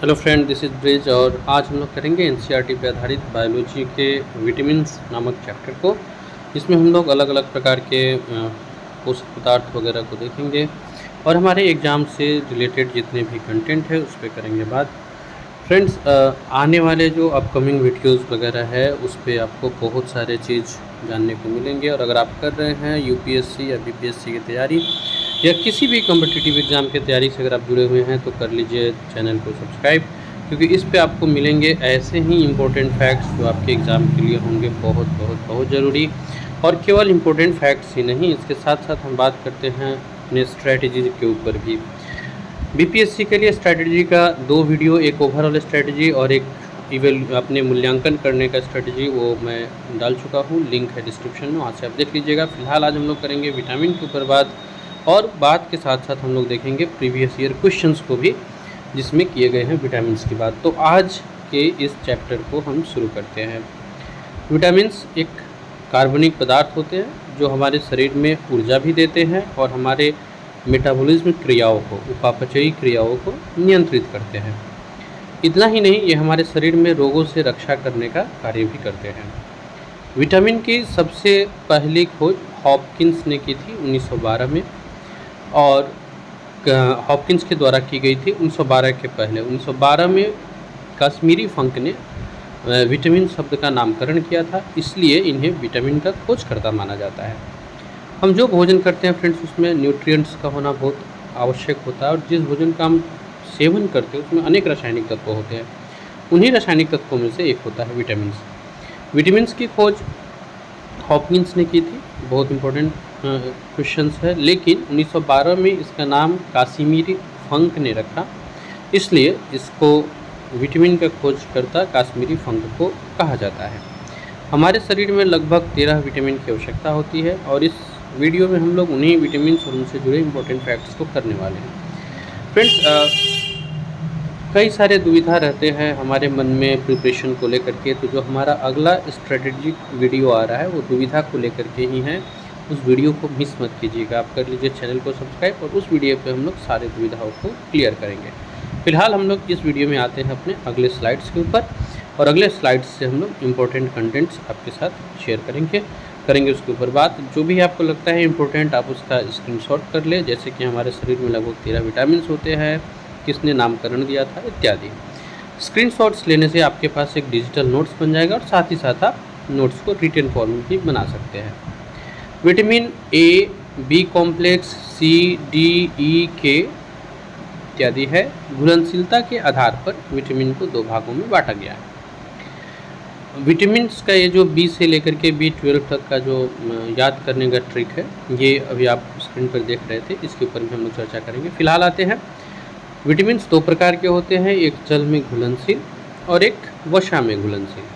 Hello friend, this is bridge और आज हम लोग करेंगे एनसीईआरटी पे आधारित बायोलॉजी के विटामिन्स नामक चैप्टर को, जिसमें हम लोग अलग अलग प्रकार के पोषक पदार्थ वगैरह को देखेंगे और हमारे एग्ज़ाम से रिलेटेड जितने भी कंटेंट है उस पर करेंगे बात। फ्रेंड्स, आने वाले जो अपकमिंग वीडियोज़ वगैरह है उस पर आपको बहुत सारे चीज़ जानने को मिलेंगे। और अगर आप कर रहे हैं यूपीएससी या बीपीएससी की तैयारी या किसी भी कॉम्पिटिटिव एग्ज़ाम की तैयारी से अगर आप जुड़े हुए हैं तो कर लीजिए चैनल को सब्सक्राइब, क्योंकि इस पे आपको मिलेंगे ऐसे ही इम्पोर्टेंट फैक्ट्स जो आपके एग्ज़ाम के लिए होंगे बहुत बहुत बहुत ज़रूरी। और केवल इम्पोर्टेंट फैक्ट्स ही नहीं, इसके साथ साथ हम बात करते हैं अपने स्ट्रैटेजी के ऊपर भी। बीपीएससी के लिए स्ट्रैटेजी का 2 वीडियो, एक ओवरऑल स्ट्रैटेजी और एक अपने मूल्यांकन करने का स्ट्रैटेजी, वो मैं डाल चुका हूँ, लिंक है डिस्क्रिप्शन में, वहाँ से आप देख लीजिएगा। फिलहाल आज हम लोग करेंगे विटामिन के ऊपर बात, और बात के साथ साथ हम लोग देखेंगे प्रीवियस ईयर क्वेश्चंस को भी जिसमें किए गए हैं विटामिन्स की बात। तो आज के इस चैप्टर को हम शुरू करते हैं। विटामिन्स एक कार्बनिक पदार्थ होते हैं जो हमारे शरीर में ऊर्जा भी देते हैं और हमारे मेटाबॉलिज्म क्रियाओं को, उपापचयी क्रियाओं को नियंत्रित करते हैं। इतना ही नहीं, ये हमारे शरीर में रोगों से रक्षा करने का कार्य भी करते हैं। विटामिन की सबसे पहली खोज हॉपकिंस ने की थी 1912 में, और हॉपकिंस के द्वारा की गई थी 1912 के पहले। 1912 में कश्मीरी फंक ने विटामिन शब्द का नामकरण किया था, इसलिए इन्हें विटामिन का खोजकर्ता माना जाता है। हम जो भोजन करते हैं फ्रेंड्स, उसमें न्यूट्रिएंट्स का होना बहुत आवश्यक होता है, और जिस भोजन का हम सेवन करते हैं उसमें अनेक रासायनिक तत्व होते हैं। उन्हीं रासायनिक तत्वों में से एक होता है विटामिन्स। विटामिन्स की खोज हॉपकिंस ने की थी, बहुत इम्पोर्टेंट क्वेश्चंस है, लेकिन 1912 में इसका नाम काश्मीरी फंक ने रखा, इसलिए इसको विटामिन का खोजकर्ता काश्मीरी फंक को कहा जाता है। हमारे शरीर में लगभग 13 विटामिन की आवश्यकता होती है, और इस वीडियो में हम लोग उन्हीं विटामिन और उनसे जुड़े इम्पोर्टेंट फैक्ट्स को करने वाले हैं। फ्रेंड्स, कई सारे दुविधा रहते हैं हमारे मन में प्रिपरेशन को लेकर के, तो जो हमारा अगला स्ट्रेटेजिक वीडियो आ रहा है वो दुविधा को लेकर के ही है। उस वीडियो को मिस मत कीजिएगा, आप कर लीजिए चैनल को सब्सक्राइब, और उस वीडियो पे हम लोग सारे दुविधाओं को क्लियर करेंगे। फिलहाल हम लोग इस वीडियो में आते हैं अपने अगले स्लाइड्स के ऊपर, और अगले स्लाइड्स से हम लोग इम्पोर्टेंट कंटेंट्स आपके साथ शेयर करेंगे उसके ऊपर बात। जो भी आपको लगता है इम्पोर्टेंट आप उसका स्क्रीनशॉट कर ले, जैसे कि हमारे शरीर में लगभग 13 विटामिन होते हैं, किसने नामकरण दिया था, इत्यादि। स्क्रीनशॉट्स लेने से आपके पास एक डिजिटल नोट्स बन जाएगा, और साथ ही साथ आप नोट्स को रिटन फॉर्म में भी बना सकते हैं। Vitamin A, B complex, C, D, E, K इत्यादि है। घुलनशीलता के आधार पर विटामिन को 2 भागों में बांटा गया है। विटामिन का ये जो बी से लेकर के B12 तक का जो याद करने का ट्रिक है, ये अभी आप स्क्रीन पर देख रहे थे, इसके ऊपर भी हम लोग चर्चा करेंगे। फिलहाल आते हैं, विटामिन 2 प्रकार के होते हैं, एक जल में घुलनशील और एक वसा में घुलनशील।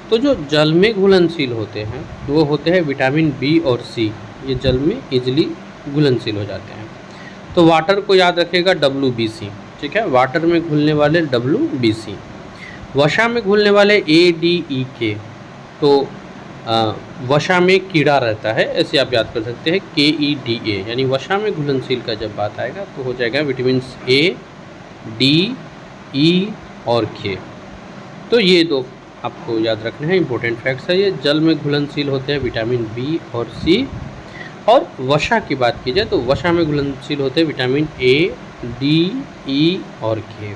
तो जो जल में घुलनशील होते हैं वो होते हैं विटामिन बी और सी, ये जल में इजीली घुलनशील हो जाते हैं। तो वाटर को याद रखेगा WBC, ठीक है, वाटर में घुलने वाले WBC। वसा में घुलने वाले ADEK, तो वसा में कीड़ा रहता है, ऐसे आप याद कर सकते हैं KEDA, यानी वसा में घुलनशील का जब बात आएगा तो हो जाएगा विटामिन A, D, E और K। तो ये 2 आपको याद रखने हैं, इंपॉर्टेंट फैक्ट्स है ये। जल में घुलनशील होते हैं विटामिन बी और सी, और वसा की बात की जाए तो वसा में घुलनशील होते हैं विटामिन A, D, E और K।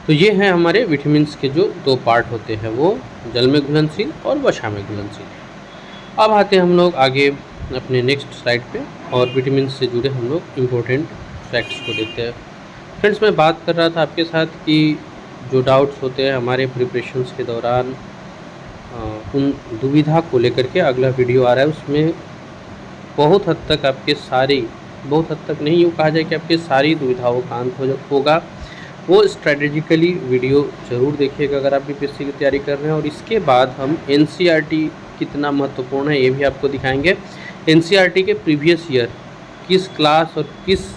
तो ये हैं हमारे विटामिन्स के जो 2 पार्ट होते हैं, वो जल में घुलनशील और वसा में घुलनशील। अब आते हैं हम लोग आगे अपने नेक्स्ट स्लाइड पे, और विटामिन्स से जुड़े हम लोग इम्पोर्टेंट फैक्ट्स को देखते हैं। फ्रेंड्स, मैं बात कर रहा था आपके साथ कि जो डाउट्स होते हैं हमारे प्रिपरेशंस के दौरान, उन दुविधा को लेकर के अगला वीडियो आ रहा है। उसमें बहुत हद तक आपके सारी, बहुत हद तक नहीं, यूँ कहा जाए कि आपके सारी दुविधाओं का अंत होगा। वो स्ट्रेटेजिकली वीडियो ज़रूर देखिएगा अगर आप बीपीएससी की तैयारी कर रहे हैं। और इसके बाद हम एनसीईआरटी कितना महत्वपूर्ण है ये भी आपको दिखाएंगे। एनसीईआरटी के प्रीवियस ईयर किस क्लास और किस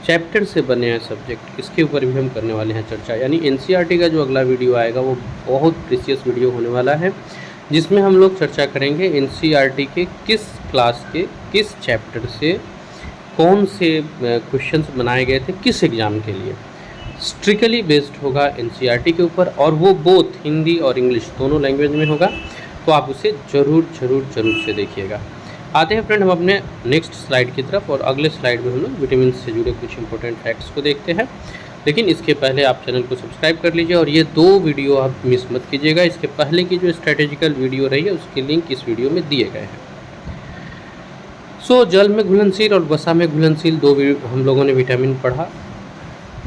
चैप्टर से बने हैं सब्जेक्ट, इसके ऊपर भी हम करने वाले हैं चर्चा। यानी एनसीईआरटी का जो अगला वीडियो आएगा वो बहुत प्रीसियस वीडियो होने वाला है, जिसमें हम लोग चर्चा करेंगे एनसीईआरटी के किस क्लास के किस चैप्टर से कौन से क्वेश्चंस बनाए गए थे किस एग्ज़ाम के लिए। स्ट्रिक्टली बेस्ड होगा एनसीईआरटी के ऊपर, और वो बोथ हिंदी और इंग्लिश दोनों लैंग्वेज में होगा। तो आप उसे ज़रूर ज़रूर ज़रूर से देखिएगा। आते हैं फ्रेंड हम अपने नेक्स्ट स्लाइड की तरफ, और अगले स्लाइड में हम लोग विटामिन से जुड़े कुछ इंपॉर्टेंट फैक्ट्स को देखते हैं। लेकिन इसके पहले आप चैनल को सब्सक्राइब कर लीजिए, और ये 2 वीडियो आप मिस मत कीजिएगा। इसके पहले की जो स्ट्रेटेजिकल वीडियो रही है उसके लिंक इस वीडियो में दिए गए हैं। सो जल में घुलनशील और वसा में घुलनशील 2 हम लोगों ने विटामिन पढ़ा।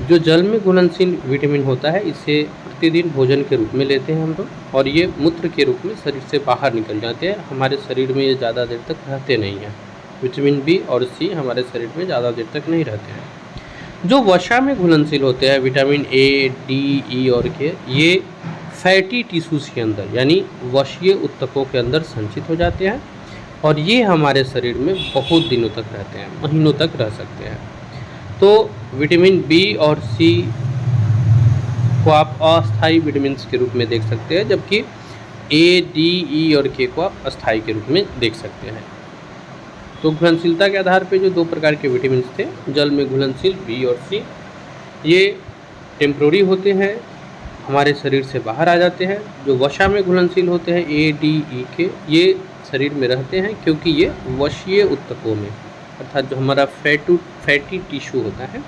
जो जल में घुलनशील विटामिन होता है इसे प्रतिदिन भोजन के रूप में लेते हैं हम लोग, और ये मूत्र के रूप में शरीर से बाहर निकल जाते हैं। हमारे शरीर में ये ज़्यादा देर तक रहते नहीं हैं। विटामिन बी और सी हमारे शरीर में ज़्यादा देर तक नहीं रहते हैं। जो वसा में घुलनशील होते हैं विटामिन ए, डी, ई और के, ये फैटी टिश्यूज़ के अंदर यानी वशीय ऊतकों के अंदर संचित हो जाते हैं, और ये हमारे शरीर में बहुत दिनों तक रहते हैं, महीनों तक रह सकते हैं। तो विटामिन बी और सी को आप अस्थायी विटामिन के रूप में देख सकते हैं, जबकि ए, डी, ई और के को आप अस्थायी के रूप में देख सकते हैं। तो घुलनशीलता के आधार पर जो 2 प्रकार के विटामिन थे, जल में घुलनशील बी और सी, ये टेम्प्रोरी होते हैं, हमारे शरीर से बाहर आ जाते हैं। जो वसा में घुलनशील होते हैं ए, डी, ई के, ये शरीर में रहते हैं, क्योंकि ये वशीय ऊतकों में, अर्थात जो हमारा फैटी टिश्यू होता है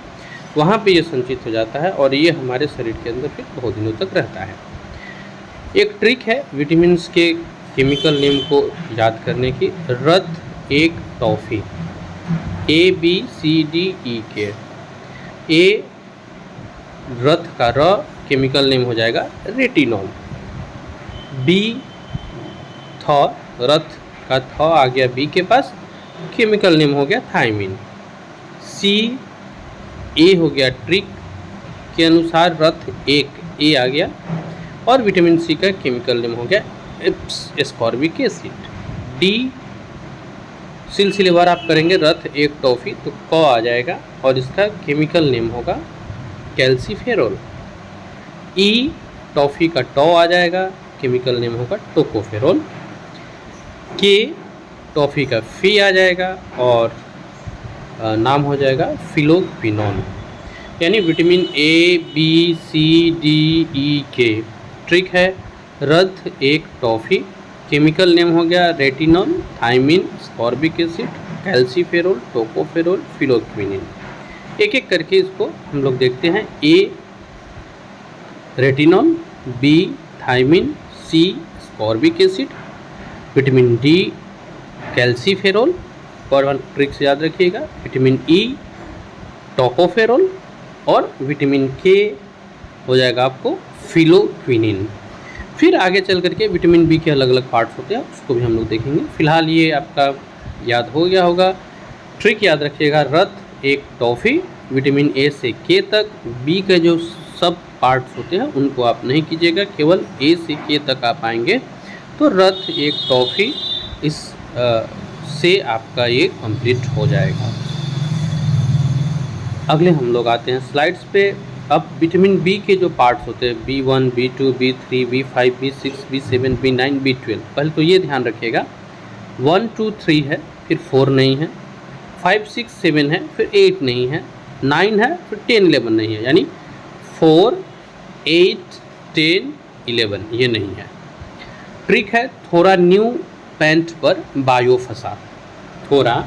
वहाँ पे ये संचित हो जाता है, और ये हमारे शरीर के अंदर फिर बहुत दिनों तक रहता है। एक ट्रिक है विटामिन के केमिकल नेम को याद करने की। रत एक टॉफ़ी, ए, बी, सी, डी, ई के। ए रथ का र केमिकल नेम हो जाएगा रेटिनॉल। बी थ, रथ का थ आ गया बी के पास, केमिकल नेम हो गया थायमिन। सी ए हो गया ट्रिक के अनुसार रथ एक ए आ गया, और विटामिन सी का केमिकल नेम हो गया एस्कॉर्बिक एसिड। डी सिलसिलेवार आप करेंगे, रथ एक टॉफ़ी तो क आ जाएगा, और इसका केमिकल नेम होगा कैल्सीफेरोल। ई टॉफ़ी का टॉ आ जाएगा, केमिकल नेम होगा टोकोफेरोल। के टॉफ़ी का फी आ जाएगा, और नाम हो जाएगा फिलोक्विनोन। यानी vitamin A, B, C, D, E K. Trick है रथ एक टॉफ़ी, केमिकल नेम हो गया retinol, thiamine, ascorbic acid, calciferol, tocopherol, phylloquinone. एक एक करके इसको हम लोग देखते हैं। A retinol, B thiamine, C ascorbic acid, vitamin D calciferol, और वन ट्रिक से याद रखिएगा विटामिन ई टोकोफेरोल, और विटामिन के हो जाएगा आपको फिलोक्विनिन। फिर आगे चल करके विटामिन बी के अलग अलग पार्ट्स होते हैं, उसको भी हम लोग देखेंगे। फिलहाल ये आपका याद हो गया होगा। ट्रिक याद रखिएगा, रथ एक टॉफ़ी, विटामिन ए से के तक। बी के जो सब पार्ट्स होते हैं उनको आप नहीं कीजिएगा, केवल ए से के तक आप आएंगे तो रथ एक टॉफ़ी इस से आपका ये कंप्लीट हो जाएगा। अगले हम लोग आते हैं स्लाइड्स पे। अब विटामिन बी के जो पार्ट्स होते हैं B1, B2, B3, B5, B6, B7, B9, B12, पहले तो ये ध्यान रखिएगा 1, 2, 3 है, फिर 4 नहीं है, 5, 6, 7 है, फिर 8 नहीं है, 9 है, फिर 10, 11 नहीं है, यानी 4, 8, 10, 11 ये नहीं है। ट्रिक है थोड़ा न्यू पेंट पर बायो फंसा, थोड़ा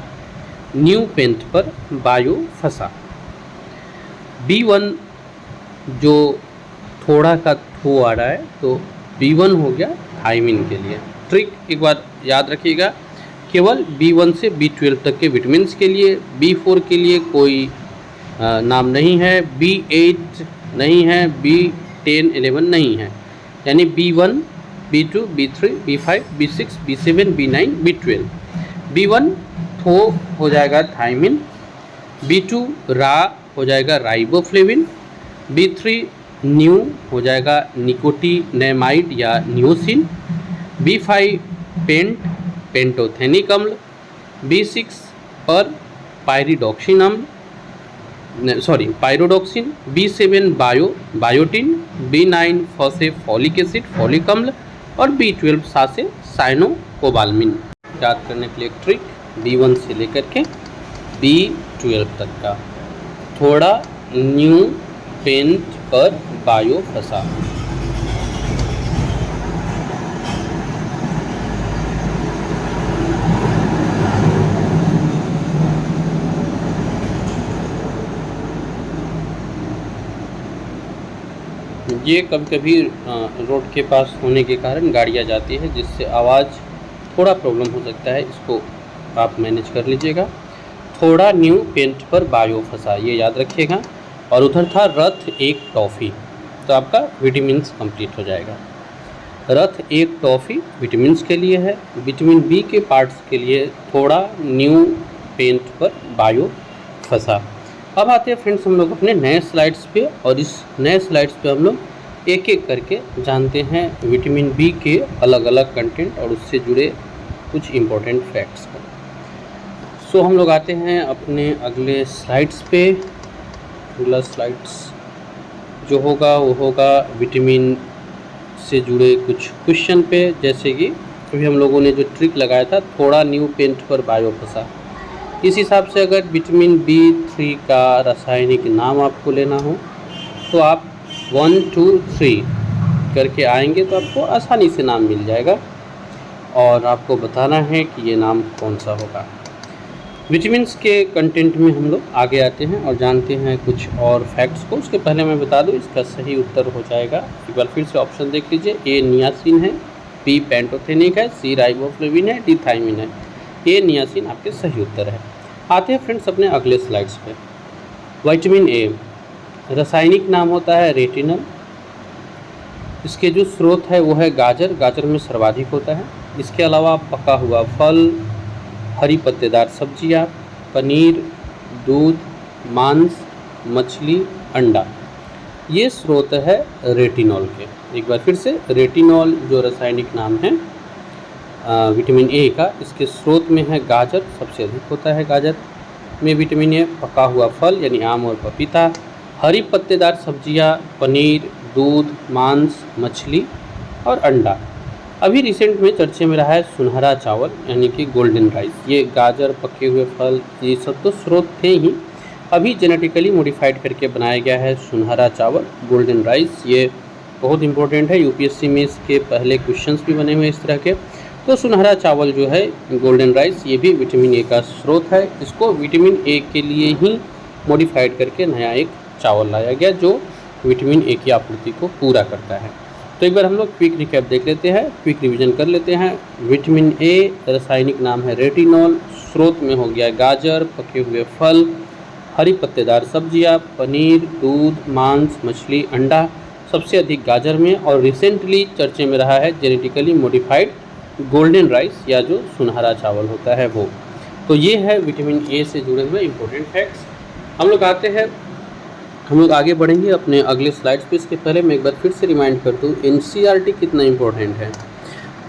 न्यू पेंट पर बायो फंसा। B1 जो थोड़ा का थो आ रहा है तो B1 हो गया थायमिन के लिए। ट्रिक एक बार याद रखिएगा, केवल B1 से B12 तक के विटामिन के लिए, B4 के लिए कोई नाम नहीं है, B8 नहीं है, B10, 11 नहीं है, यानी B1, B2, B3, B5, B6, B7, B9, B12। B1 थो हो जाएगा थायमिन, B2 रा हो जाएगा राइबोफ्लेविन, B3 न्यू हो जाएगा निकोटिनेमाइड या नियोसिन, B5 पेंट पेंटोथेनिक अम्ल, B6 पर पायरिडॉक्सिन अम्ल pyridoxine, B7 biotin, B9 Fosse folic acid folic अम्ल, और B12 सासे साइनोकोबाल्मिन। याद करने के लिए ट्रिक B1 से लेकर के B12 तक का थोड़ा न्यू पेंट पर बायो फंसा। ये कभी कभी रोड के पास होने के कारण गाड़ियाँ जाती है, जिससे आवाज़ थोड़ा प्रॉब्लम हो सकता है, इसको आप मैनेज कर लीजिएगा। थोड़ा न्यू पेंट पर बायो फंसा, ये याद रखिएगा। और उधर था रथ एक टॉफ़ी, तो आपका विटामिन्स कंप्लीट हो जाएगा। रथ एक टॉफ़ी विटामिन्स के लिए है, विटामिन बी के पार्ट्स के लिए थोड़ा न्यू पेंट पर बायो फंसा। अब आते हैं फ्रेंड्स हम लोग अपने नए स्लाइड्स पे, और इस नए स्लाइड्स पे हम लोग एक एक करके जानते हैं विटामिन बी के अलग अलग कंटेंट और उससे जुड़े कुछ इम्पोर्टेंट फैक्ट्स को। सो हम लोग आते हैं अपने अगले स्लाइड्स पे। अगला स्लाइड्स जो होगा वो होगा विटामिन से जुड़े कुछ क्वेश्चन पे, जैसे कि अभी हम लोगों ने जो ट्रिक लगाया था थोड़ा न्यू पेंट पर बायो फंसा, इस हिसाब से अगर विटामिन B3 का रासायनिक नाम आपको लेना हो तो आप 1 2 3 करके आएंगे तो आपको आसानी से नाम मिल जाएगा, और आपको बताना है कि ये नाम कौन सा होगा। विटामिन्स के कंटेंट में हम लोग आगे आते हैं और जानते हैं कुछ और फैक्ट्स को। उसके पहले मैं बता दूं इसका सही उत्तर हो जाएगा, एक बार फिर से ऑप्शन देख लीजिए। ए नियासिन है, बी पेंटोथेनिक है, सी राइबोफ्लेविन है, डी थायमिन है। ये नियासिन आपके सही उत्तर है। आते हैं फ्रेंड्स अपने अगले स्लाइड्स पे। विटामिन ए रासायनिक नाम होता है रेटिनल। इसके जो स्रोत है वो है गाजर, गाजर में सर्वाधिक होता है। इसके अलावा पका हुआ फल, हरी पत्तेदार सब्जियां, पनीर, दूध, मांस, मछली, अंडा, ये स्रोत है रेटिनॉल के। एक बार फिर से, रेटिनॉल जो रासायनिक नाम है विटामिन ए का, इसके स्रोत में है गाजर, सबसे अधिक होता है गाजर में विटामिन ए। पका हुआ फल यानी आम और पपीता, हरी पत्तेदार सब्जियां, पनीर, दूध, मांस, मछली और अंडा। अभी रिसेंट में चर्चे में रहा है सुनहरा चावल यानी कि गोल्डन राइस। ये गाजर, पके हुए फल, ये सब तो स्रोत थे ही, अभी जेनेटिकली मॉडिफाइड करके बनाया गया है सुनहरा चावल, गोल्डन राइस। ये बहुत इंपॉर्टेंट है, यूपीएससी में इसके पहले क्वेश्चंस भी बने हुए इस तरह के। तो सुनहरा चावल जो है गोल्डन राइस, ये भी विटामिन ए का स्रोत है। इसको विटामिन ए के लिए ही मॉडिफाइड करके नया एक चावल लाया गया जो विटामिन ए की आपूर्ति को पूरा करता है। तो एक बार हम लोग क्विक रिकैप देख लेते हैं, क्विक रिवीजन कर लेते हैं। विटामिन ए रासायनिक नाम है रेटिनॉल, स्रोत में हो गया गाजर, पके हुए फल, हरी पत्तेदार सब्जियां, पनीर, दूध, मांस, मछली, अंडा, सबसे अधिक गाजर में। और रिसेंटली चर्चे में रहा है जेनेटिकली मॉडिफाइड गोल्डन राइस या जो सुनहरा चावल होता है वो। तो ये है विटामिन ए से जुड़े हुए इम्पोर्टेंट फैक्ट्स। हम लोग आते हैं, हम लोग आगे बढ़ेंगे अपने अगले स्लाइड्स पे। इसके पहले मैं एक बार फिर से रिमाइंड कर दूँ एनसीईआरटी कितना इम्पोर्टेंट है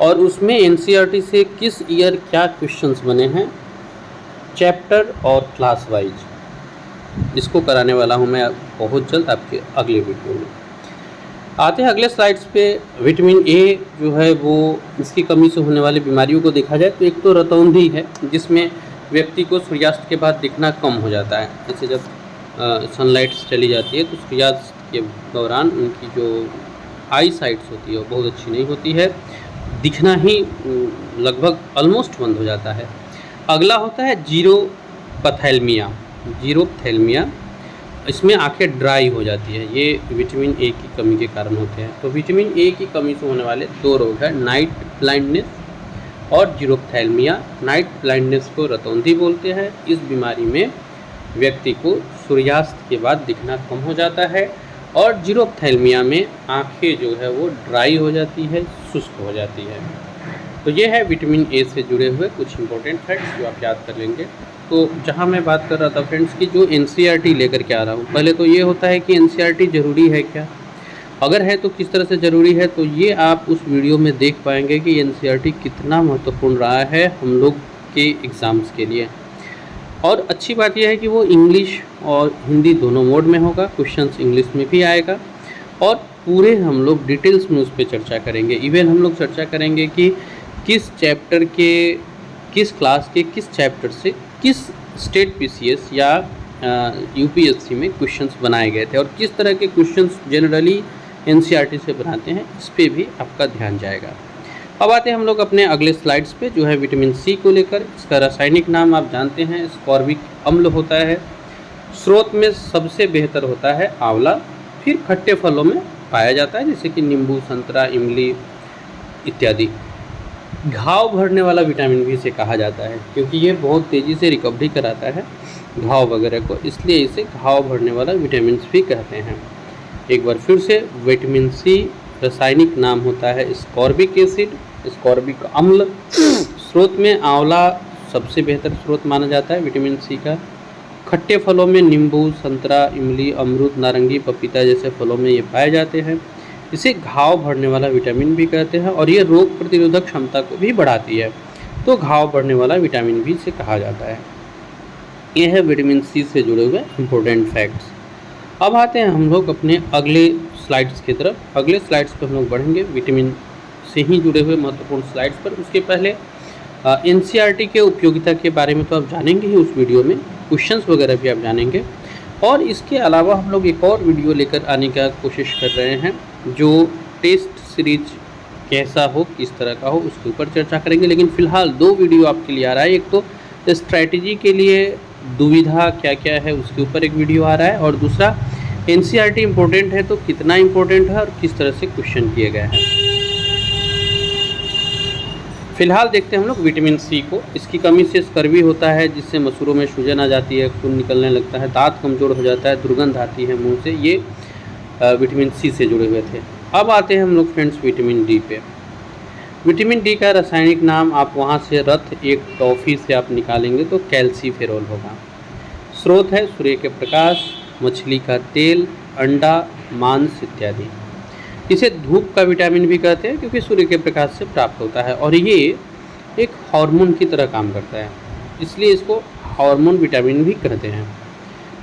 और उसमें एनसीईआरटी से किस ईयर क्या क्वेश्चंस बने हैं, चैप्टर और क्लास वाइज। इसको कराने वाला हूँ मैं बहुत जल्द आपके अगले वीडियो में। आते हैं अगले स्लाइड्स पे। विटामिन ए जो है वो इसकी कमी से होने वाली बीमारियों को देखा जाए तो एक तो रतौंधी है, जिसमें व्यक्ति को सूर्यास्त के बाद दिखना कम हो जाता है। जैसे जब सनलाइट चली जाती है तो सूर्यास्त के दौरान उनकी जो आई साइट्स होती है वो बहुत अच्छी नहीं होती है, दिखना ही लगभग ऑलमोस्ट बंद हो जाता है। अगला होता है जीरोपथैल्मिया, जीरोपथैल्मिया, इसमें आंखें ड्राई हो जाती है। ये विटामिन ए की कमी के कारण होते हैं। तो विटामिन ए की कमी से होने वाले दो रोग हैं, नाइट ब्लाइंडनेस और जीरोपथैल्मिया। नाइट ब्लाइंडनेस को रतौंधी बोलते हैं। इस बीमारी में व्यक्ति को सूर्यास्त के बाद दिखना कम हो जाता है, और जीरोपथैल्मिया में आंखें जो है वो ड्राई हो जाती है, शुष्क हो जाती है। तो ये है विटामिन ए से जुड़े हुए कुछ इंपॉर्टेंट फैक्ट्स जो आप याद कर लेंगे। तो जहाँ मैं बात कर रहा था फ्रेंड्स की जो एनसीईआरटी लेकर के आ रहा हूँ, पहले तो ये होता है कि एनसीईआरटी ज़रूरी है क्या, अगर है तो किस तरह से ज़रूरी है, तो ये आप उस वीडियो में देख पाएंगे कि एनसीईआरटी कितना महत्वपूर्ण रहा है हम लोग के एग्ज़ाम्स के लिए। और अच्छी बात यह है कि वो इंग्लिश और हिंदी दोनों मोड में होगा, क्वेश्चंस इंग्लिश में भी आएगा, और पूरे हम लोग डिटेल्स में उस पर चर्चा करेंगे। इवन हम लोग चर्चा करेंगे कि किस चैप्टर के, किस क्लास के किस चैप्टर से किस स्टेट पीसीएस या यूपीएससी में क्वेश्चंस बनाए गए थे और किस तरह के क्वेश्चंस जनरली एनसीईआरटी से बनाते हैं, इस पे भी आपका ध्यान जाएगा। अब आते हैं हम लोग अपने अगले स्लाइड्स पे, जो है विटामिन सी को लेकर। इसका रासायनिक नाम आप जानते हैं, स्कॉर्बिक अम्ल होता है। स्रोत में सबसे बेहतर होता है आंवला, फिर खट्टे फलों में पाया जाता है जैसे कि नींबू, संतरा, इमली इत्यादि। घाव भरने वाला विटामिन भी इसे कहा जाता है क्योंकि ये बहुत तेज़ी से रिकवरी कराता है घाव वगैरह को, इसलिए इसे घाव भरने वाला विटामिन भी कहते हैं। एक बार फिर से, विटामिन सी रासायनिक नाम होता है स्कॉर्बिक एसिड, स्कॉर्बिक अम्ल। स्रोत में आंवला सबसे बेहतर स्रोत माना जाता है विटामिन सी का। खट्टे फलों में नींबू, संतरा, इमली, अमरूद, नारंगी, पपीता जैसे फलों में ये पाए जाते हैं। इसे घाव भरने वाला विटामिन भी कहते हैं और ये रोग प्रतिरोधक क्षमता को भी बढ़ाती है, तो घाव भरने वाला विटामिन भी इसे कहा जाता है। यह है विटामिन सी से जुड़े हुए इम्पोर्टेंट फैक्ट्स। अब आते हैं हम लोग अपने अगले स्लाइड्स की तरफ। अगले स्लाइड्स पर हम लोग बढ़ेंगे विटामिन से ही जुड़े हुए महत्वपूर्ण स्लाइड्स पर। उसके पहले एनसीईआरटी के उपयोगिता के बारे में तो आप जानेंगे ही उस वीडियो में, क्वेश्चंस वगैरह भी आप जानेंगे। और इसके अलावा हम लोग एक और वीडियो लेकर आने का कोशिश कर रहे हैं जो टेस्ट सीरीज कैसा हो, किस तरह का हो, उसके ऊपर चर्चा करेंगे। लेकिन फ़िलहाल 2 वीडियो आपके लिए आ रहा है। एक तो स्ट्रैटेजी के लिए दुविधा क्या क्या है उसके ऊपर एक वीडियो आ रहा है, और दूसरा एनसीईआरटी इम्पोर्टेंट है तो कितना इम्पोर्टेंट है और किस तरह से क्वेश्चन किए गए हैं। फिलहाल देखते हैं हम लोग विटामिन सी को। इसकी कमी से स्कर्वी होता है जिससे मसूड़ों में सूजन आ जाती है, खून निकलने लगता है, दांत कमज़ोर हो जाता है, दुर्गंध आती है मुंह से। ये विटामिन सी से जुड़े हुए थे। अब आते हैं हम लोग फ्रेंड्स विटामिन डी पे। विटामिन डी का रासायनिक नाम आप वहाँ से रथ एक टॉफ़ी से आप निकालेंगे तो कैल्सीफेरोल होगा। स्रोत है सूर्य के प्रकाश, मछली का तेल, अंडा, मांस इत्यादि। इसे धूप का विटामिन भी कहते हैं क्योंकि सूर्य के प्रकाश से प्राप्त होता है और ये एक हार्मोन की तरह काम करता है, इसलिए इसको हार्मोन विटामिन भी कहते हैं।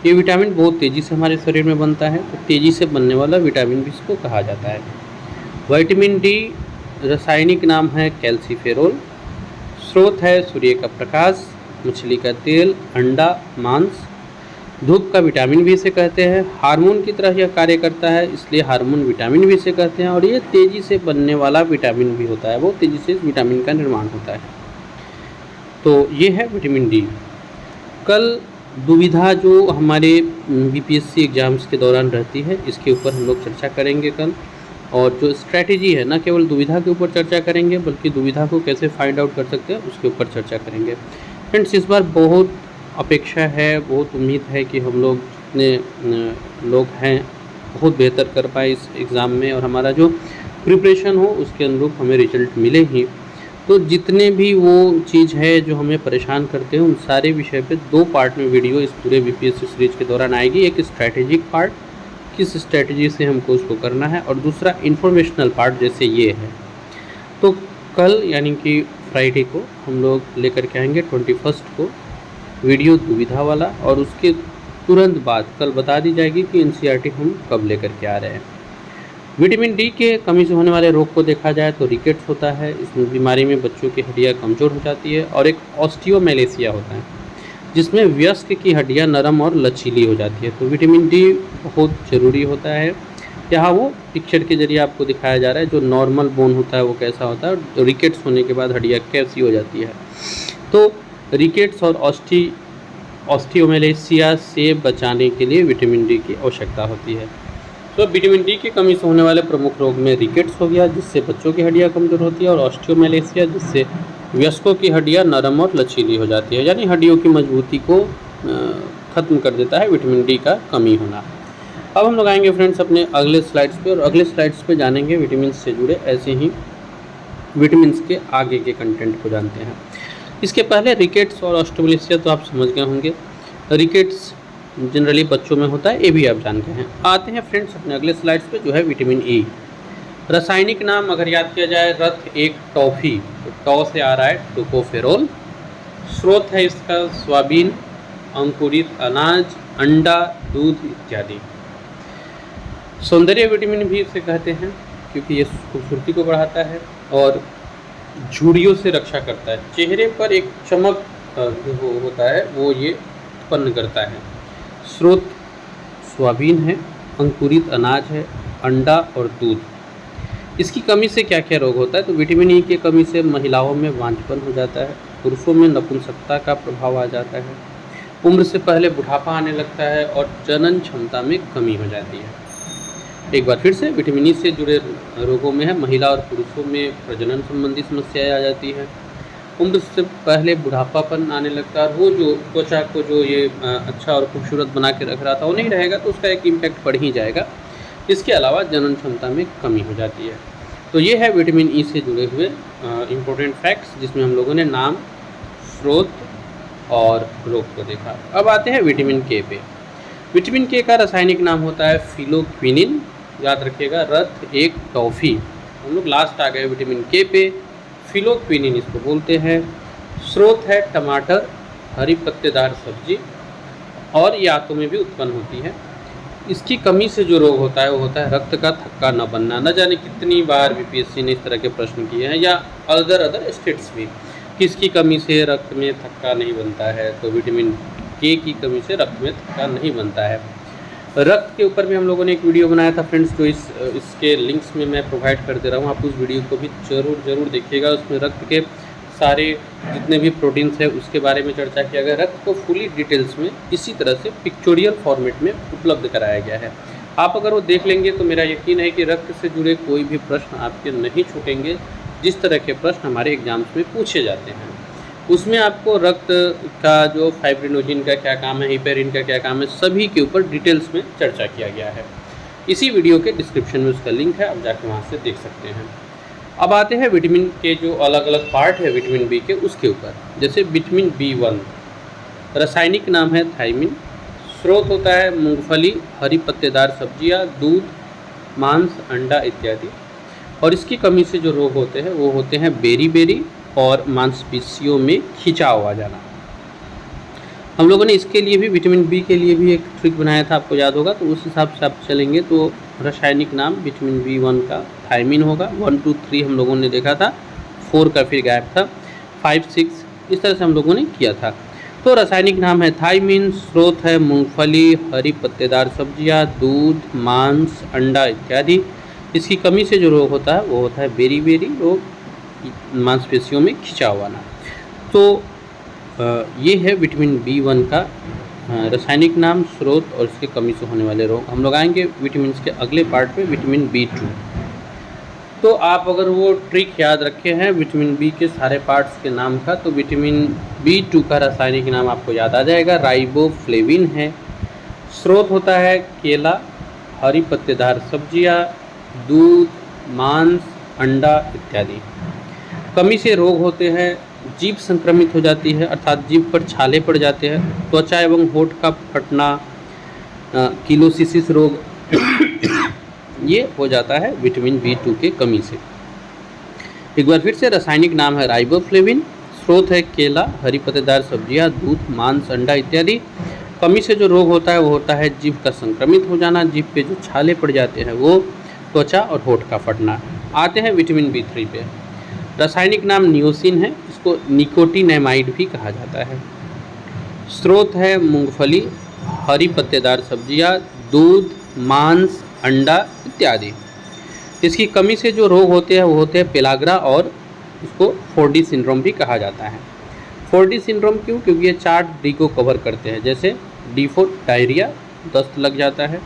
ये विटामिन बहुत तेज़ी से हमारे शरीर में बनता है, तो तेज़ी से बनने वाला विटामिन भी इसको कहा जाता है। विटामिन डी रासायनिक नाम है कैल्सीफेरोल। स्रोत है सूर्य का प्रकाश, मछली का तेल, अंडा, मांस। धूप का विटामिन भी इसे कहते हैं। हार्मोन की तरह यह कार्य करता है, इसलिए हार्मोन विटामिन भी इसे कहते हैं। और ये तेज़ी से बनने वाला विटामिन भी होता है, बहुत तेज़ी से इस विटामिन का निर्माण होता है। तो ये है विटामिन डी। कल दुविधा जो हमारे बीपीएससी एग्ज़ाम्स के दौरान रहती है, इसके ऊपर हम लोग चर्चा करेंगे कल। और जो स्ट्रैटेजी है, न केवल दुविधा के ऊपर चर्चा करेंगे बल्कि दुविधा को कैसे फाइंड आउट कर सकते हैं उसके ऊपर चर्चा करेंगे। फ्रेंड्स, इस बार बहुत अपेक्षा है, बहुत उम्मीद है कि हम लोग जितने लोग हैं बहुत बेहतर कर पाए इस एग्ज़ाम में और हमारा जो प्रिपरेशन हो उसके अनुरूप हमें रिजल्ट मिले ही। तो जितने भी वो चीज़ है जो हमें परेशान करते हैं उन सारे विषय पे 2 पार्ट में वीडियो इस पूरे बीपीएससी सीरीज के दौरान आएगी। एक स्ट्रैटेजिक पार्ट, किस स्ट्रैटेजी से हमको उसको करना है, और दूसरा इन्फॉर्मेशनल पार्ट जैसे ये है। तो कल यानी कि फ्राइडे को हम लोग लेकर के आएंगे 21 को वीडियो दुविधा वाला, और उसके तुरंत बाद कल बता दी जाएगी कि एनसीईआरटी हम कब लेकर के आ रहे हैं। विटामिन डी के कमी से होने वाले रोग को देखा जाए तो रिकेट्स होता है। इस बीमारी में बच्चों की हड्डियाँ कमज़ोर हो जाती है, और एक ऑस्टियोमेलेसिया होता है जिसमें वयस्क की हड्डियाँ नरम और लचीली हो जाती है। तो विटामिन डी बहुत ज़रूरी होता है। यहाँ वो पिक्चर के जरिए आपको दिखाया जा रहा है जो नॉर्मल बोन होता है वो कैसा होता है, और रिकेट्स होने के बाद हड्डियाँ कैसी हो जाती है। तो रिकेट्स और ऑस्टियोमेलेसिया से बचाने के लिए विटामिन डी की आवश्यकता होती है। तो विटामिन डी की कमी से होने वाले प्रमुख रोग में रिकेट्स हो गया जिससे बच्चों की हड्डियाँ कमज़ोर होती है, और ऑस्टियोमेलेसिया जिससे वयस्कों की हड्डियाँ नरम और लचीली हो जाती है, यानी हड्डियों की मजबूती को ख़त्म कर देता है विटामिन डी का कमी होना। अब हम लोग आएंगे फ्रेंड्स अपने अगले स्लाइड्स पे, और अगले स्लाइड्स पे जानेंगे विटामिन से जुड़े ऐसे ही विटामिन के आगे के कंटेंट को जानते हैं। इसके पहले रिकेट्स और ऑस्टियोमेलेसिया तो आप समझ गए होंगे। रिकेट्स जनरली बच्चों में होता है, ये भी आप जानते हैं। आते हैं फ्रेंड्स अपने अगले स्लाइड्स पे जो है विटामिन ई। रासायनिक नाम अगर याद किया जाए रथ एक टॉफ़ी, तो टॉ से आ रहा है टोकोफेरोल। स्रोत है इसका सोयाबीन, अंकुरित अनाज, अंडा, दूध इत्यादि। सौंदर्य विटामिन भी इसे कहते हैं क्योंकि ये खूबसूरती को बढ़ाता है और झुर्रियों से रक्षा करता है। चेहरे पर एक चमक जो होता है वो ये उत्पन्न करता है। स्रोत सोयाबीन है, अंकुरित अनाज है, अंडा और दूध। इसकी कमी से क्या क्या रोग होता है? तो विटामिन ई की कमी से महिलाओं में वांछपन हो जाता है, पुरुषों में नपुंसकता का प्रभाव आ जाता है, उम्र से पहले बुढ़ापा आने लगता है और जनन क्षमता में कमी हो जाती है। एक बार फिर से विटामिन ई से जुड़े रोगों में है महिला और पुरुषों में प्रजनन संबंधी समस्याएं आ जाती है, उम्र से पहले बुढ़ापापन आने लगता है, वो जो त्वचा को जो ये अच्छा और खूबसूरत बना के रख रहा था वो नहीं रहेगा, तो उसका एक इम्पैक्ट पड़ ही जाएगा। इसके अलावा जनन क्षमता में कमी हो जाती है। तो ये है विटामिन ई से जुड़े हुए इम्पोर्टेंट फैक्ट्स, जिसमें हम लोगों ने नाम, स्रोत और रोग को देखा। अब आते हैं विटामिन के पे। विटामिन के का रासायनिक नाम होता है फिलोक्विनिन। याद रखिएगा, रथ एक टॉफ़ी। हम लोग लास्ट आ गए विटामिन के पे। फिलोक्विनिन इसको बोलते हैं। स्रोत है टमाटर, हरी पत्तेदार सब्जी, और ये आंतों में भी उत्पन्न होती है। इसकी कमी से जो रोग होता है वो होता है रक्त का थक्का न बनना। न जाने कितनी बार बीपीएससी ने इस तरह के प्रश्न किए हैं, या अदर स्टेट्स भी, किसकी कमी से रक्त में थक्का नहीं बनता है? तो विटामिन के की कमी से रक्त में थक्का नहीं बनता है। रक्त के ऊपर भी हम लोगों ने एक वीडियो बनाया था फ्रेंड्स, जो इसके लिंक्स में मैं प्रोवाइड कर दे रहा हूँ। आप उस वीडियो को भी ज़रूर देखिएगा। उसमें रक्त के सारे जितने भी प्रोटीन्स हैं उसके बारे में चर्चा किया गया। रक्त को फुली डिटेल्स में इसी तरह से पिक्चोरियल फॉर्मेट में उपलब्ध कराया गया है। आप अगर वो देख लेंगे तो मेरा यकीन है कि रक्त से जुड़े कोई भी प्रश्न आपके नहीं छूटेंगे। जिस तरह के प्रश्न हमारे एग्जाम्स में पूछे जाते हैं उसमें आपको रक्त का जो फाइब्रिनोजिन का क्या काम है, हिपेरिन का क्या काम है, सभी के ऊपर डिटेल्स में चर्चा किया गया है। इसी वीडियो के डिस्क्रिप्शन में उसका लिंक है, आप जाके वहाँ से देख सकते हैं। अब आते हैं विटामिन के जो अलग अलग पार्ट है विटामिन बी के, उसके ऊपर। जैसे विटामिन B1, रासायनिक नाम है थायमिन। स्रोत होता है मूंगफली, हरी पत्तेदार सब्जियां, दूध, मांस, अंडा इत्यादि। और इसकी कमी से जो रोग होते हैं वो होते हैं बेरी और मांसपेशियों में खिंचाव आ जाना। हम लोगों ने इसके लिए भी, विटामिन बी के लिए भी एक ट्रिक बनाया था, आपको याद होगा, तो उस हिसाब से आप चलेंगे तो रासायनिक नाम विटामिन B1 का थायमिन होगा। 1 2 3 हम लोगों ने देखा था, 4 का फिर गैप था, 5 6 इस तरह से हम लोगों ने किया था। तो रासायनिक नाम है थायमिन। स्रोत है मूंगफली, हरी पत्तेदार सब्जियां, दूध, मांस, अंडा इत्यादि। इसकी कमी से जो रोग होता है वो होता है बेरी रोग, मांसपेशियों में खिंचाव आना। तो ये है विटामिन B1 का रासायनिक नाम, स्रोत और इसके कमी से होने वाले रोग। हम लोग आएंगे विटामिन के अगले पार्ट में, विटामिन B2। तो आप अगर वो ट्रिक याद रखे हैं विटामिन बी के सारे पार्ट्स के नाम का, तो विटामिन B2 का रासायनिक नाम आपको याद आ जाएगा, राइबोफ्लेविन है। स्रोत होता है केला, हरी पत्तेदार सब्जियां, दूध, मांस, अंडा इत्यादि। कमी से रोग होते हैं जीभ संक्रमित हो जाती है, अर्थात जीभ पर छाले पड़ जाते हैं, त्वचा एवं होठ का फटना, किलोसिसिस रोग ये हो जाता है विटामिन B2 के कमी से। एक बार फिर से रासायनिक नाम है राइबोफ्लेविन। स्रोत है केला, हरी पत्तेदार सब्जियां, दूध, मांस, अंडा इत्यादि। कमी से जो रोग होता है वो होता है जीभ का संक्रमित हो जाना, जीभ पे जो छाले पड़ जाते हैं वो, त्वचा और होठ का फटना। आते हैं विटामिन B3 पे। रासायनिक नाम नियोसिन है, इसको निकोटिनेमाइड भी कहा जाता है। स्रोत है मूंगफली, हरी पत्तेदार सब्जियां, दूध, मांस, अंडा इत्यादि। इसकी कमी से जो रोग होते हैं वो होते हैं पेलाग्रा, और इसको 4D सिंड्रोम भी कहा जाता है। 4D सिंड्रोम क्यों? क्योंकि ये 4D को कवर करते हैं। जैसे D4 डायरिया, दस्त लग जाता है।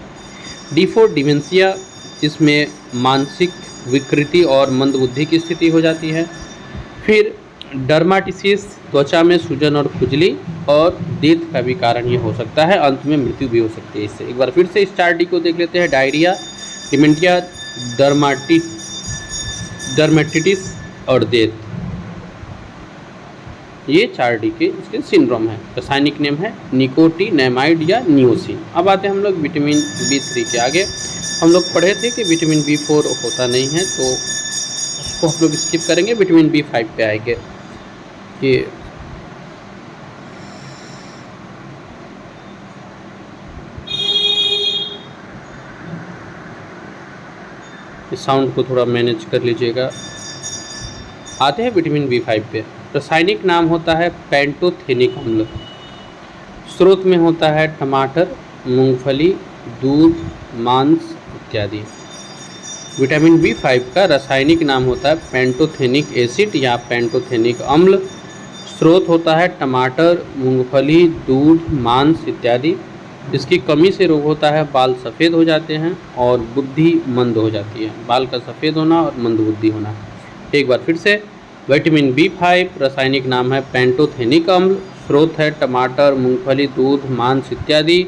D4 डिमेंशिया, जिसमें मानसिक विकृति और मंदबुद्धि की स्थिति हो जाती है। फिर डर्माटिसिस, त्वचा में सूजन और खुजली, और देत का भी कारण ये हो सकता है। अंत में मृत्यु भी हो सकती है इससे। एक बार फिर से इस 4D को देख लेते हैं, डायरिया, डिमेंटिया, डर्मेटिटिस और देत। ये 4D के इसके सिंड्रोम है। रासायनिक नेम है निकोटिनेमाइड या नियोसिन। अब आते हैं हम लोग विटामिन B3 के आगे। हम लोग पढ़े थे कि विटामिन B4 होता नहीं है, तो उसको हम लोग स्किप करेंगे, विटामिन B5 पे आएंगे। ये इस साउंड को थोड़ा मैनेज कर लीजिएगा। आते हैं विटामिन B5 पे। रासायनिक नाम होता है पेंटोथेनिक अम्ल। स्रोत में होता है टमाटर, मूंगफली, दूध, मांस इत्यादि। विटामिन B5 का रासायनिक नाम होता है पैंटोथेनिक एसिड या पैंटोथेनिक अम्ल। स्रोत होता है टमाटर, मूंगफली, दूध, मांस इत्यादि। इसकी कमी से रोग होता है बाल सफ़ेद हो जाते हैं और बुद्धि मंद हो जाती है। बाल का सफ़ेद होना और मंद बुद्धि होना। एक बार फिर से, विटामिन B5 रासायनिक नाम है पैंटोथेनिक अम्ल। स्रोत है टमाटर, मूंगफली, दूध, मांस इत्यादि।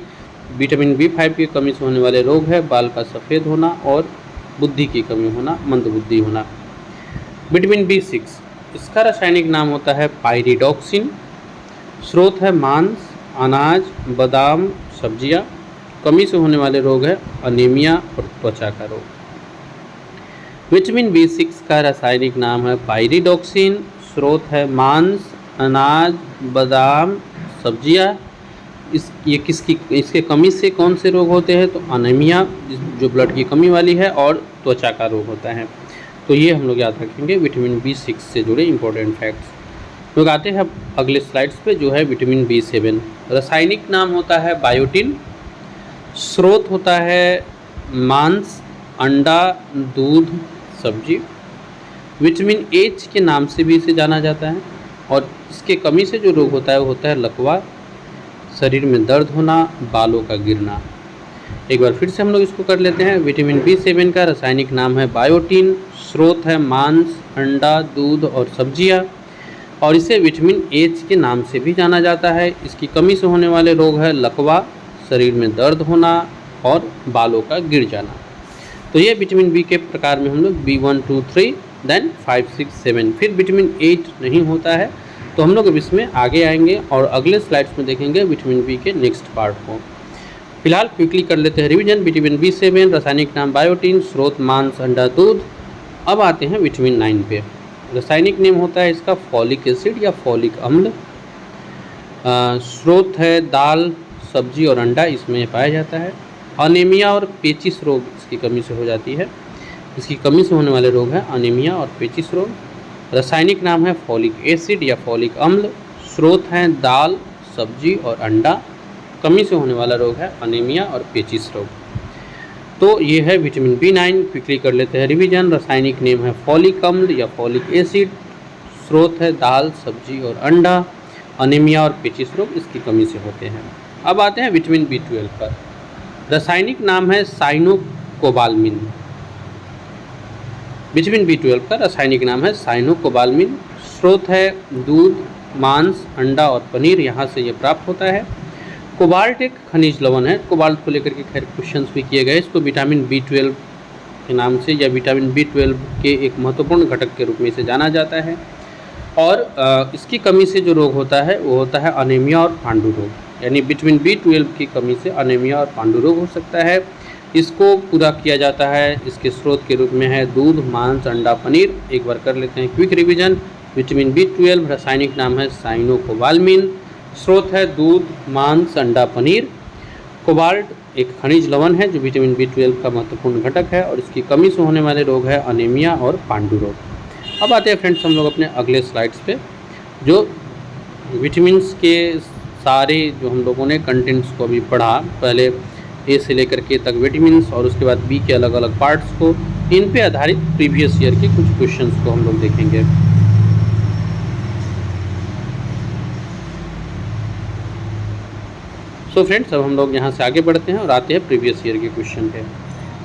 विटामिन B5 की कमी से होने वाले रोग है बाल का सफ़ेद होना और बुद्धि की कमी होना, मंद बुद्धि होना। विटामिन B6 इसका रासायनिक नाम होता है पायरिडॉक्सिन। स्रोत है मांस, अनाज, बादाम, सब्जियां। कमी से होने वाले रोग है अनीमिया और त्वचा का रोग। विटामिन B6 का रासायनिक नाम है पायरिडॉक्सिन। स्रोत है मांस, अनाज, बादाम, सब्जियां। इसके कमी से कौन से रोग होते हैं? तो अनीमिया जो ब्लड की कमी वाली है और त्वचा का रोग होता है। तो ये हम लोग याद रखेंगे विटामिन B6 से जुड़े इंपॉर्टेंट फैक्ट्स। लोग आते हैं अगले स्लाइड्स पे, जो है विटामिन B7। रासायनिक नाम होता है बायोटिन। स्रोत होता है मांस, अंडा, दूध, सब्जी। विटामिन H के नाम से भी इसे जाना जाता है और इसके कमी से जो रोग होता है वो होता है लकवा, शरीर में दर्द होना, बालों का गिरना। एक बार फिर से हम लोग इसको कर लेते हैं। विटामिन B7 का रासायनिक नाम है बायोटिन। स्रोत है मांस, अंडा, दूध और सब्जियां और इसे विटामिन H के नाम से भी जाना जाता है। इसकी कमी से होने वाले रोग है लकवा, शरीर में दर्द होना और बालों का गिर जाना। तो ये विटामिन B के प्रकार में हम लोग B1, 2, 3 देन 5, 6, 7। फिर विटामिन 8 नहीं होता है, तो हम लोग अब इसमें आगे आएंगे और अगले स्लाइड्स में देखेंगे विटामिन B के नेक्स्ट पार्ट को। फिलहाल क्विकली कर लेते हैं रिवीजन। विटामिन B7 रासायनिक नाम बायोटिन, स्रोत मांस, अंडा, दूध। अब आते हैं विटामिन 9 पे। रासायनिक नेम होता है इसका फॉलिक एसिड या फॉलिक अम्ल। स्रोत है दाल, सब्जी और अंडा, इसमें पाया जाता है। अनीमिया और पेचिस रोग इसकी कमी से हो जाती है। इसकी कमी से होने वाले रोग हैं अनीमिया और पेचिस रोग। रासायनिक नाम है फॉलिक एसिड या फॉलिक अम्ल। स्रोत हैं दाल, सब्जी और अंडा। कमी से होने वाला रोग है अनीमिया और पेचिस रोग। तो ये है विटामिन B9। क्विकली कर लेते हैं रिवीजन। रासायनिक नेम है फॉलिक अम्ल या फॉलिक एसिड। स्रोत है दाल, सब्जी और अंडा। अनीमिया और पेचिस रोग इसकी कमी से होते हैं। अब आते हैं विटामिन B12 पर। रासायनिक नाम है साइनोकोबालामिन। विटामिन B12 का रासायनिक नाम है साइनोकोबालामिन। स्रोत है दूध, मांस, अंडा और पनीर, यहाँ से ये प्राप्त होता है। कोबाल्ट एक खनिज लवण है। कोबाल्ट को लेकर के खैर क्वेश्चंस भी किए गए। इसको विटामिन B12 के नाम से या विटामिन B12 के एक महत्वपूर्ण घटक के रूप में इसे जाना जाता है। और इसकी कमी से जो रोग होता है वो होता है अनीमिया और पांडु रोग। यानी विटामिन B12 की कमी से अनीमिया और पांडु रोग हो सकता है। इसको पूरा किया जाता है, इसके स्रोत के रूप में है दूध, मांस, अंडा, पनीर। एक बार कर लेते हैं क्विक रिवीजन। विटामिन B12 रासायनिक नाम है साइनोकोबालामिन। स्रोत है दूध, मांस, अंडा, पनीर। कोबाल्ट एक खनिज लवण है जो विटामिन B12 का महत्वपूर्ण घटक है और इसकी कमी से होने वाले रोग है अनीमिया और पांडु रोग। अब आते हैं फ्रेंड्स हम लोग अपने अगले स्लाइड्स पे, जो विटामिन्स के सारे जो हम लोगों ने कंटेंट्स को अभी पढ़ा, पहले ए से लेकर के तक विटामिन्स और उसके बाद B के अलग अलग पार्ट्स को, इन पे आधारित प्रीवियस ईयर के कुछ क्वेश्चंस को हम लोग देखेंगे। सो फ्रेंड्स, अब हम लोग यहाँ से आगे बढ़ते हैं और आते हैं प्रीवियस ईयर के क्वेश्चन पे।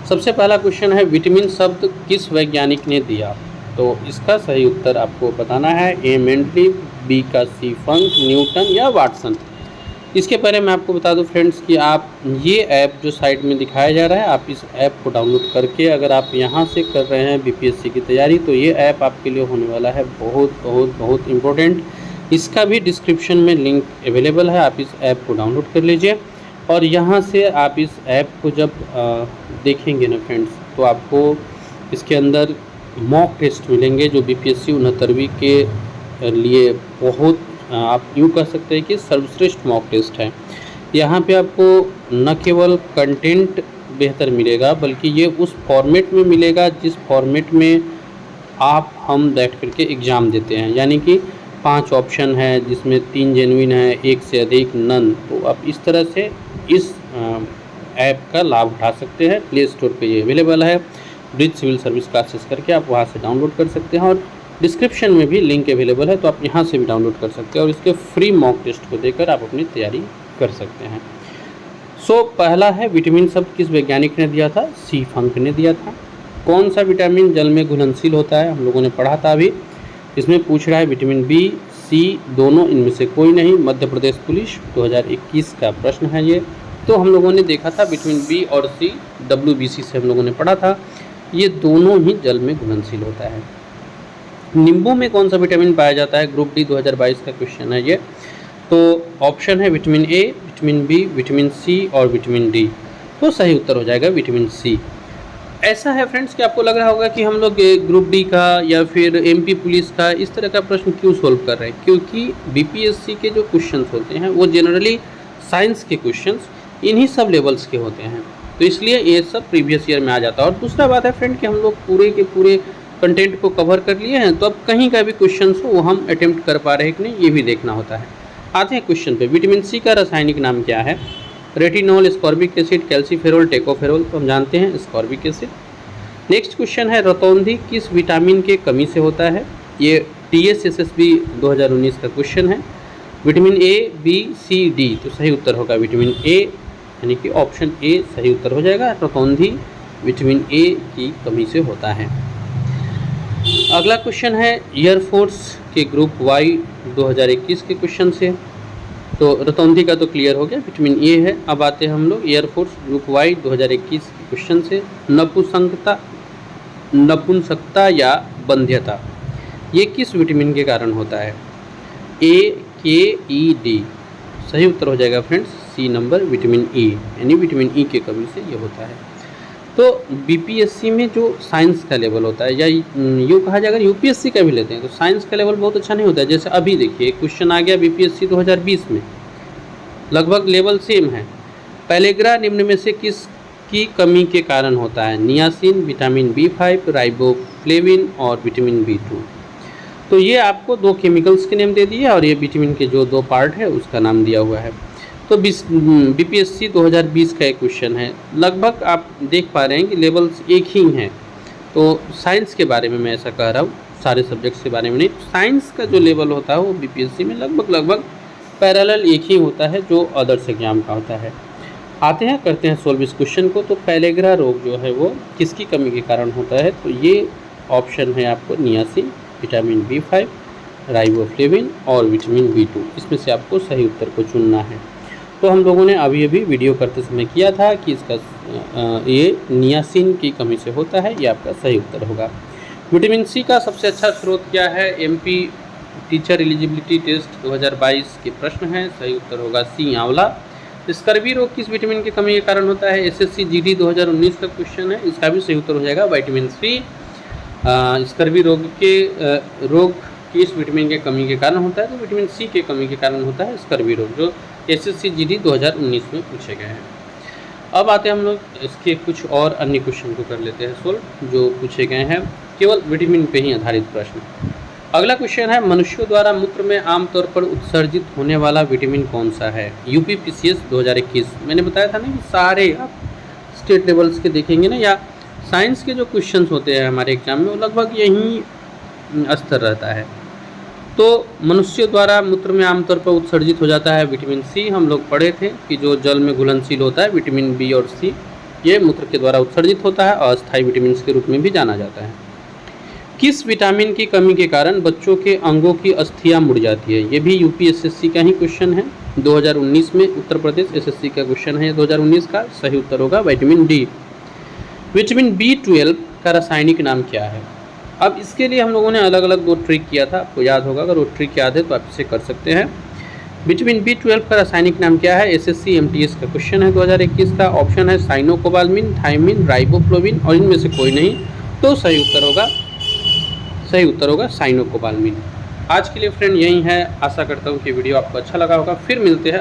सबसे पहला क्वेश्चन है विटामिन शब्द किस वैज्ञानिक ने दिया? तो इसका सही उत्तर आपको बताना है। ए मेंटली, बी का सी फंक, न्यूटन या वाटसन। इसके पहले मैं आपको बता दूं फ्रेंड्स कि आप ये ऐप जो साइट में दिखाया जा रहा है, आप इस ऐप को डाउनलोड करके अगर आप यहाँ से कर रहे हैं BPSC की तैयारी, तो ये ऐप आपके लिए होने वाला है बहुत बहुत बहुत इम्पोर्टेंट। इसका भी डिस्क्रिप्शन में लिंक अवेलेबल है, आप इस ऐप को डाउनलोड कर लीजिए। और यहाँ से आप इस ऐप को जब देखेंगे ना फ्रेंड्स, तो आपको इसके अंदर मॉक टेस्ट मिलेंगे जो BPSC 69वीं के लिए बहुत आप यूँ कह सकते हैं कि सर्वश्रेष्ठ मॉक टेस्ट है। यहाँ पे आपको न केवल कंटेंट बेहतर मिलेगा, बल्कि ये उस फॉर्मेट में मिलेगा जिस फॉर्मेट में हम बैठ करके एग्ज़ाम देते हैं। यानी कि 5 ऑप्शन है जिसमें 3 जेन्युइन है, 1 से अधिक नन। तो आप इस तरह से इस ऐप का लाभ उठा सकते हैं। प्ले स्टोर पे ये अवेलेबल है। ब्रिज सिविल सर्विस क्लासेस करके आप वहाँ से डाउनलोड कर सकते हैं और डिस्क्रिप्शन में भी लिंक अवेलेबल है, तो आप यहाँ से भी डाउनलोड कर सकते हैं और इसके फ्री मॉक टेस्ट को देकर आप अपनी तैयारी कर सकते हैं। पहला है विटामिन शब्द किस वैज्ञानिक ने दिया था? सी फंक ने दिया था। कौन सा विटामिन जल में घुलनशील होता है? हम लोगों ने पढ़ा था अभी। इसमें पूछ रहा है विटामिन बी, सी दोनों, इनमें से कोई नहीं। मध्य प्रदेश पुलिस 2021 का प्रश्न है ये। तो हम लोगों ने देखा था विटामिन बी और सी WBC से हम लोगों ने पढ़ा था, ये दोनों ही जल में घुलनशील होता है। नींबू में कौन सा विटामिन पाया जाता है? ग्रुप डी 2022 का क्वेश्चन है ये। तो ऑप्शन है vitamin A, vitamin B, vitamin C और विटामिन डी। तो सही उत्तर हो जाएगा विटामिन सी। ऐसा है फ्रेंड्स कि आपको लग रहा होगा कि हम लोग ग्रुप डी का या फिर MP पुलिस का इस तरह का प्रश्न क्यों सोल्व कर रहे हैं, क्योंकि BPSC के जो क्वेश्चंस होते हैं वो जनरली साइंस के क्वेश्चंस इन्हीं सब लेवल्स के होते हैं, तो इसलिए ये सब प्रीवियस ईयर में आ जाता है। और दूसरा बात है फ्रेंड कि हम लोग पूरे के पूरे कंटेंट को कवर कर लिए हैं, तो अब कहीं का भी क्वेश्चन हो वो हम अटेम्प्ट कर पा रहे हैं कि नहीं, ये भी देखना होता है। आते हैं क्वेश्चन पे। विटामिन सी का रासायनिक नाम क्या है? Retinol, ascorbic acid, calciferol, tocopherol. तो हम जानते हैं स्कॉर्बिक एसिड। नेक्स्ट क्वेश्चन है रतौंधी किस विटामिन के कमी से होता है? ये TSSSB 2019 का क्वेश्चन है। Vitamin A, B, C, D। तो सही उत्तर होगा विटामिन A, यानी कि ऑप्शन A सही उत्तर हो जाएगा। रतौंधी विटामिन A की कमी से होता है। अगला क्वेश्चन है एयरफोर्स के ग्रुप Y 2021 के क्वेश्चन से। तो रतौंधी का तो क्लियर हो गया, विटामिन A है। अब आते हैं हम लोग एयरफोर्स ग्रुप Y 2021 के क्वेश्चन से। नपुंसकता या बंध्यता ये किस विटामिन के कारण होता है? A, K, E, D। सही उत्तर हो जाएगा friends C number, vitamin E, यानी विटामिन E की कमी से ये होता है। तो BPSC में जो साइंस का लेवल होता है, या यूँ कहा जाए अगर UPSC का भी लेते हैं तो साइंस का लेवल बहुत अच्छा नहीं होता है। जैसे अभी देखिए क्वेश्चन आ गया BPSC 2020 में, लगभग लेवल सेम है। पैलेग्रा निम्न में से किस की कमी के कारण होता है? नियासिन, विटामिन B5, राइबोफ्लेविन और विटामिन B2। तो ये आपको दो केमिकल्स के नेम दे दिए और ये विटामिन के जो दो पार्ट है उसका नाम दिया हुआ है। तो BPSC 2020 का एक क्वेश्चन है। लगभग आप देख पा रहे हैं कि लेवल्स एक ही हैं। तो साइंस के बारे में मैं ऐसा कह रहा हूँ, सारे सब्जेक्ट्स के बारे में नहीं। साइंस का जो लेवल होता है वो BPSC में लगभग पैरेलल एक ही होता है जो आदर्श एग्जाम का होता है। आते हैं, करते हैं सोल्व इस क्वेश्चन को। तो पैलेग्रा रोग जो है वो किसकी कमी के कारण होता है? तो ये ऑप्शन है आपको नियासिन, विटामिन B5, राइबोफ्लेविन और विटामिन B2। इसमें से आपको सही उत्तर को चुनना है। तो हम लोगों ने अभी वीडियो करते समय किया था कि इसका ये नियासिन की कमी से होता है, ये आपका सही उत्तर होगा। विटामिन सी का सबसे अच्छा स्रोत क्या है? MP टीचर एलिजिबिलिटी टेस्ट 2022 के प्रश्न है, सही उत्तर होगा C आंवला। स्कर्वी रोग किस विटामिन की कमी के कारण होता है? SSC GD 2019 का क्वेश्चन है, इसका भी सही उत्तर हो जाएगा विटामिन C। स्कर्वी रोग किस विटामिन के कमी के कारण होता है? तो विटामिन C के कमी के कारण होता है स्कर्वी रोग, जो SSC GD 2019 में पूछे गए हैं। अब आते हैं हम लोग इसके कुछ और अन्य क्वेश्चन को कर लेते हैं सोल्व, जो पूछे गए हैं केवल विटामिन पे ही आधारित प्रश्न। अगला क्वेश्चन है मनुष्यों द्वारा मूत्र में आमतौर पर उत्सर्जित होने वाला विटामिन कौन सा है? UP PCS 2021। मैंने बताया था ना कि सारे आप स्टेट लेवल्स के देखेंगे ना, या साइंस के जो क्वेश्चंस होते हैं हमारे एग्जाम में वो लगभग यही स्तर रहता है। तो मनुष्यों द्वारा मूत्र में आमतौर पर उत्सर्जित हो जाता है विटामिन C। हम लोग पढ़े थे कि जो जल में घुलनशील होता है विटामिन B और C, ये मूत्र के द्वारा उत्सर्जित होता है, अस्थायी विटामिन के रूप में भी जाना जाता है। किस विटामिन की कमी के कारण बच्चों के अंगों की अस्थियां मुड़ जाती है? ये भी UP SSC का ही क्वेश्चन है, 2019 में उत्तर प्रदेश SSC का क्वेश्चन है 2019 का। सही उत्तर होगा विटामिन D। विटामिन B12 का रासायनिक नाम क्या है? अब इसके लिए हम लोगों ने अलग अलग दो ट्रिक किया था, आपको याद होगा। अगर वो ट्रिक याद है तो आप इसे कर सकते हैं। विटामिन B12 का रासायनिक नाम क्या है? SSC MTS का क्वेश्चन है 2021 का। ऑप्शन है साइनोकोबाल्मिन, थायमिन, राइबोफ्लोविन और इनमें से कोई नहीं। तो सही उत्तर होगा साइनोकोबाल्मिन। आज के लिए फ्रेंड यही है। आशा करता हूँ कि वीडियो आपको अच्छा लगा होगा। फिर मिलते हैं